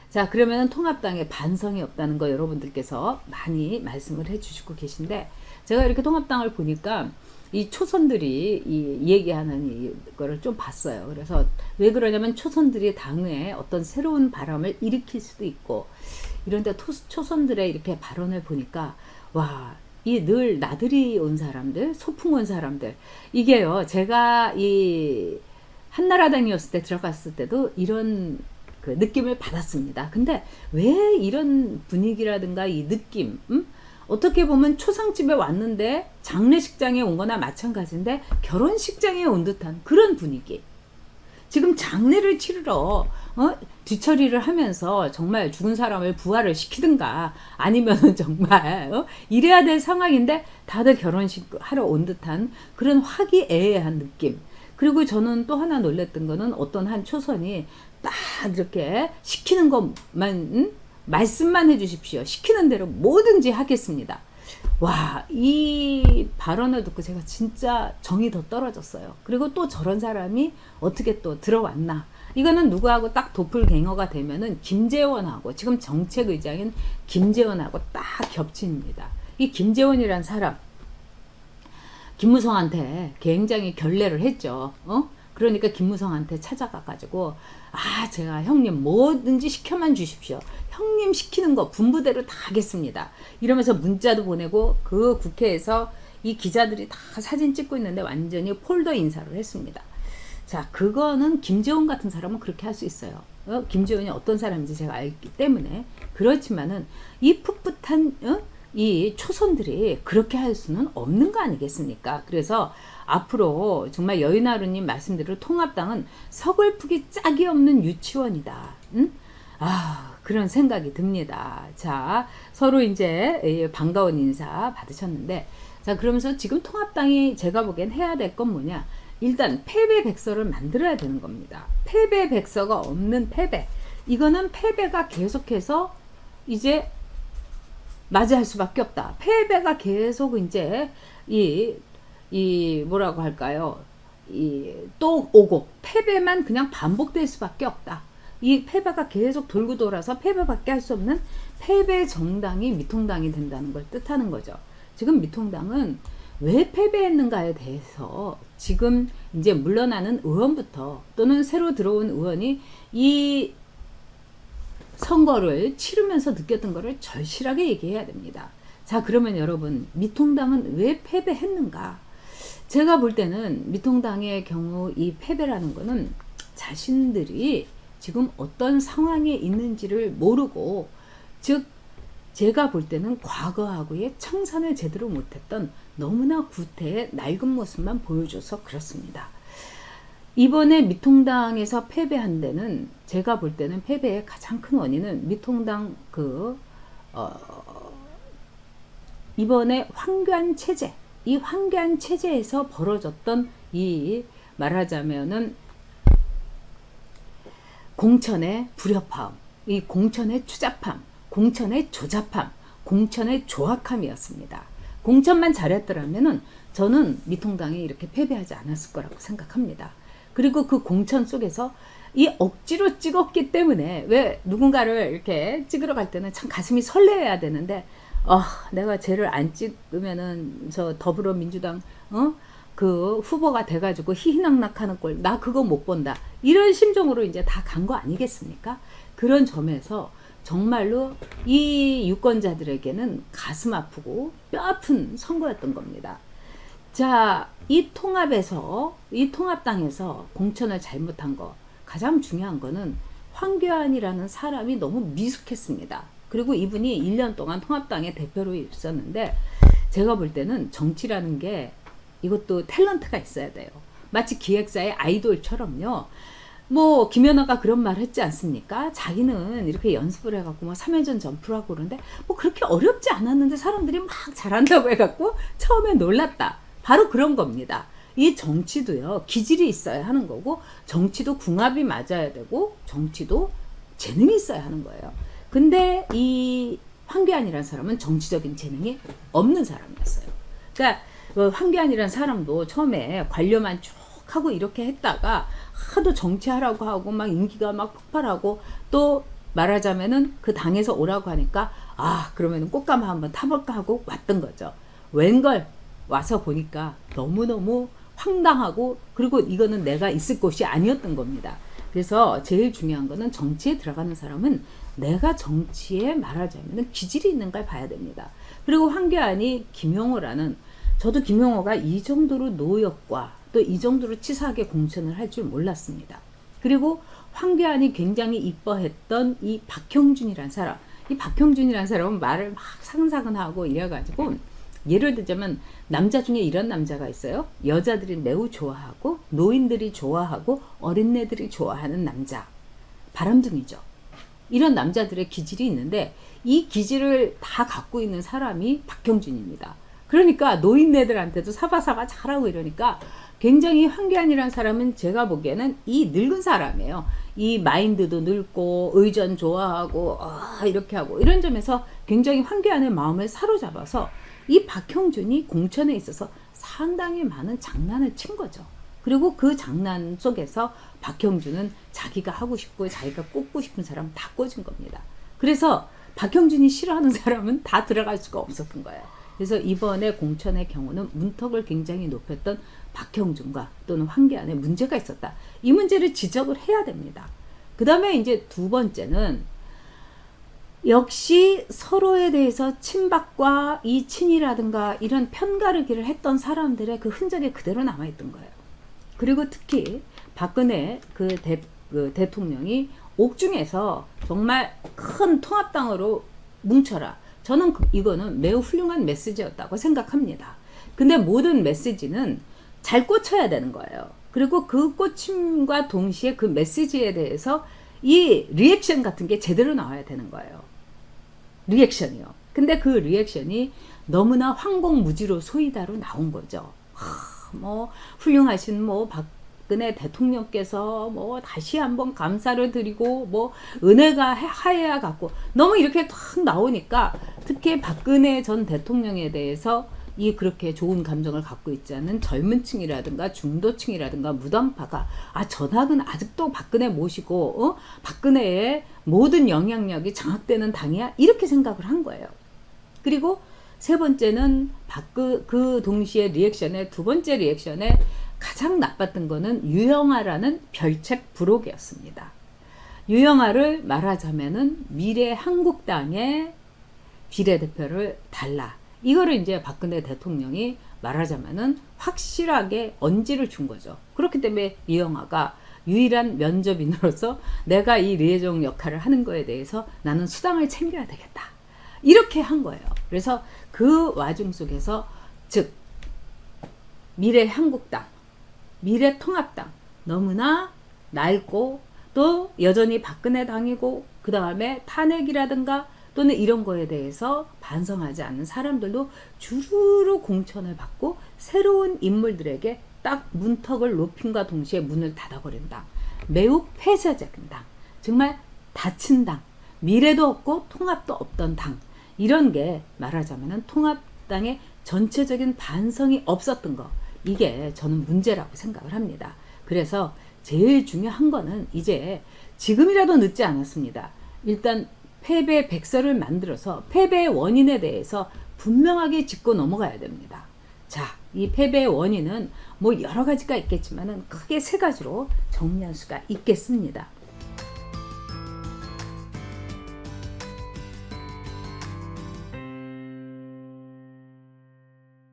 자, 그러면은 통합당에 반성이 없다는 거 여러분들께서 많이 말씀을 해주시고 계신데, 제가 이렇게 통합당을 보니까 이 초선들이 이 얘기하는 이거를 좀 봤어요. 그래서 왜 그러냐면 초선들이 당에 어떤 새로운 바람을 일으킬 수도 있고, 이런데 초선들의 이렇게 발언을 보니까 와, 이 늘 나들이 온 사람들, 소풍 온 사람들, 이게요, 제가 이 한나라당이었을 때 들어갔을 때도 이런 그 느낌을 받았습니다. 근데 왜 이런 분위기라든가 이 느낌, 어떻게 보면 초상집에 왔는데 장례식장에 온 거나 마찬가지인데 결혼식장에 온 듯한 그런 분위기. 지금 장례를 치르러 뒤처리를 하면서 정말 죽은 사람을 부활을 시키든가 아니면은 정말 이래야 될 상황인데 다들 결혼식 하러 온 듯한 그런 화기애애한 느낌. 그리고 저는 또 하나 놀랬던 거는 어떤 한 초선이 딱 이렇게 시키는 것만 말씀만 해주십시오. 시키는 대로 뭐든지 하겠습니다. 와, 이 발언을 듣고 제가 진짜 정이 더 떨어졌어요. 그리고 또 저런 사람이 어떻게 또 들어왔나. 이거는 누구하고 딱 도플갱어가 되면은 김재원하고, 지금 정책의장인 김재원하고 딱 겹칩니다. 이 김재원이란 사람, 김무성한테 굉장히 결례를 했죠. 그러니까 김무성한테 찾아가가지고, 제가 형님 뭐든지 시켜만 주십시오. 형님 시키는 거 분부대로 다 하겠습니다. 이러면서 문자도 보내고, 그 국회에서 이 기자들이 다 사진 찍고 있는데 완전히 폴더 인사를 했습니다. 자, 그거는 김재원 같은 사람은 그렇게 할 수 있어요. 김재원이 어떤 사람인지 제가 알기 때문에. 그렇지만은 이 풋풋한 이 초선들이 그렇게 할 수는 없는 거 아니겠습니까? 그래서 앞으로 정말 여인하루님 말씀대로 통합당은 서글프기 짝이 없는 유치원이다. 그런 생각이 듭니다. 자, 서로 이제 반가운 인사 받으셨는데, 자, 그러면서 지금 통합당이 제가 보기엔 해야 될 건 뭐냐? 일단 패배 백서를 만들어야 되는 겁니다. 패배 백서가 없는 패배. 이거는 패배가 계속해서 이제 맞이할 수밖에 없다. 패배가 계속 이제 이 뭐라고 할까요? 또 오고 패배만 그냥 반복될 수밖에 없다. 이 패배가 계속 돌고 돌아서 패배밖에 할 수 없는 패배 정당이 미통당이 된다는 걸 뜻하는 거죠. 지금 미통당은 왜 패배했는가에 대해서 지금 이제 물러나는 의원부터 또는 새로 들어온 의원이 이 선거를 치르면서 느꼈던 거를 절실하게 얘기해야 됩니다. 자, 그러면 여러분, 미통당은 왜 패배했는가? 제가 볼 때는 미통당의 경우 이 패배라는 거는 자신들이 지금 어떤 상황에 있는지를 모르고, 즉 제가 볼 때는 과거하고의 청산을 제대로 못했던 너무나 구태의 낡은 모습만 보여줘서 그렇습니다. 이번에 미통당에서 패배한 데는, 제가 볼 때는 패배의 가장 큰 원인은 미통당 이번에 황교안 체제, 이 황교안 체제에서 벌어졌던 이 말하자면은 공천의 불협화음, 이 공천의 추잡함, 공천의 조잡함, 공천의 조악함이었습니다. 공천만 잘했더라면은 저는 미통당이 이렇게 패배하지 않았을 거라고 생각합니다. 그리고 그 공천 속에서 이 억지로 찍었기 때문에, 왜 누군가를 이렇게 찍으러 갈 때는 참 가슴이 설레야 되는데, 내가 쟤를 안 찍으면은 저 더불어민주당 그 후보가 돼가지고 희희낙낙하는 꼴, 나 그거 못 본다, 이런 심정으로 이제 다 간 거 아니겠습니까? 그런 점에서 정말로 이 유권자들에게는 가슴 아프고 뼈 아픈 선거였던 겁니다. 자, 이 통합당에서 공천을 잘못한 거, 가장 중요한 거는 황교안이라는 사람이 너무 미숙했습니다. 그리고 이분이 1년 동안 통합당의 대표로 있었는데, 제가 볼 때는 정치라는 게 이것도 탤런트가 있어야 돼요. 마치 기획사의 아이돌처럼요. 뭐 김연아가 그런 말 했지 않습니까? 자기는 이렇게 연습을 해갖고 뭐 3회전 점프를 하고 그러는데 뭐 그렇게 어렵지 않았는데 사람들이 막 잘한다고 해갖고 처음에 놀랐다. 바로 그런 겁니다. 이 정치도요, 기질이 있어야 하는 거고, 정치도 궁합이 맞아야 되고, 정치도 재능이 있어야 하는 거예요. 근데 이 황교안이라는 사람은 정치적인 재능이 없는 사람이었어요. 그러니까 황교안이라는 사람도 처음에 관료만 쭉 하고 이렇게 했다가 하도 정치하라고 하고 막 인기가 막 폭발하고, 또 말하자면은 그 당에서 오라고 하니까 그러면은 꽃가마 한번 타볼까 하고 왔던 거죠. 웬걸 와서 보니까 너무너무 황당하고, 그리고 이거는 내가 있을 곳이 아니었던 겁니다. 그래서 제일 중요한 거는 정치에 들어가는 사람은 내가 정치에 말하자면 기질이 있는가 봐야 됩니다. 그리고 황교안이 김용호라는, 저도 김용호가 이 정도로 노역과 또 이 정도로 치사하게 공천을 할 줄 몰랐습니다. 그리고 황교안이 굉장히 이뻐했던 이 박형준이란 사람, 이 박형준이란 사람은 말을 막 상상은 하고 이래가지고, 예를 들자면 남자 중에 이런 남자가 있어요. 여자들이 매우 좋아하고 노인들이 좋아하고 어린애들이 좋아하는 남자, 바람둥이죠. 이런 남자들의 기질이 있는데 이 기질을 다 갖고 있는 사람이 박형준입니다. 그러니까 노인네들한테도 사바사바 잘하고 이러니까 굉장히 황교안이라는 사람은 제가 보기에는 이 늙은 사람이에요. 이 마인드도 늙고 의전 좋아하고 이렇게 하고, 이런 점에서 굉장히 황교안의 마음을 사로잡아서 이 박형준이 공천에 있어서 상당히 많은 장난을 친 거죠. 그리고 그 장난 속에서 박형준은 자기가 하고 싶고 자기가 꽂고 싶은 사람 다 꽂은 겁니다. 그래서 박형준이 싫어하는 사람은 다 들어갈 수가 없었던 거예요. 그래서 이번에 공천의 경우는 문턱을 굉장히 높였던 박형준과 또는 황교안에 문제가 있었다. 이 문제를 지적을 해야 됩니다. 그 다음에 이제 두 번째는 역시 서로에 대해서 친박과 이 친이라든가 이런 편가르기를 했던 사람들의 그 흔적이 그대로 남아있던 거예요. 그리고 특히 박근혜 그 대통령이 옥중에서 정말 큰 통합당으로 뭉쳐라. 저는 이거는 매우 훌륭한 메시지였다고 생각합니다. 근데 모든 메시지는 잘 꽂혀야 되는 거예요. 그리고 그 꽂힘과 동시에 그 메시지에 대해서 이 리액션 같은 게 제대로 나와야 되는 거예요. 리액션이요. 근데 그 리액션이 너무나 황공무지로 소이다로 나온 거죠. 뭐 훌륭하신 뭐 박근혜 대통령께서 뭐 다시 한번 감사를 드리고 뭐 은혜가 하해야 갖고 너무 이렇게 탁 나오니까, 특히 박근혜 전 대통령에 대해서 이 그렇게 좋은 감정을 갖고 있지 않은 젊은 층이라든가 중도층이라든가 무당파가 전학은 아직도 박근혜 모시고 박근혜의 모든 영향력이 장악되는 당이야, 이렇게 생각을 한 거예요. 그리고 세 번째는 그 동시에 리액션의 두 번째 리액션에 가장 나빴던 거는 유영아라는 별책 부록이었습니다. 유영아를 말하자면은 미래 한국당의 비례대표를 달라. 이거를 이제 박근혜 대통령이 말하자면은 확실하게 언지를 준 거죠. 그렇기 때문에 유영아가 유일한 면접인으로서 내가 이 리에종 역할을 하는 거에 대해서 나는 수당을 챙겨야 되겠다, 이렇게 한 거예요. 그래서 그 와중 속에서 즉 미래 한국당, 미래 통합당 너무나 낡고 또 여전히 박근혜 당이고, 그 다음에 탄핵이라든가 또는 이런 거에 대해서 반성하지 않는 사람들도 주르르 공천을 받고 새로운 인물들에게 딱 문턱을 높임과 동시에 문을 닫아버린 당, 매우 폐쇄적인 당, 정말 닫힌 당, 미래도 없고 통합도 없던 당, 이런 게 말하자면 통합당의 전체적인 반성이 없었던 거, 이게 저는 문제라고 생각을 합니다. 그래서 제일 중요한 거는 이제 지금이라도 늦지 않았습니다. 일단 패배 백서를 만들어서 패배의 원인에 대해서 분명하게 짚고 넘어가야 됩니다. 자, 이 패배의 원인은 뭐 여러 가지가 있겠지만은 크게 세 가지로 정리할 수가 있겠습니다.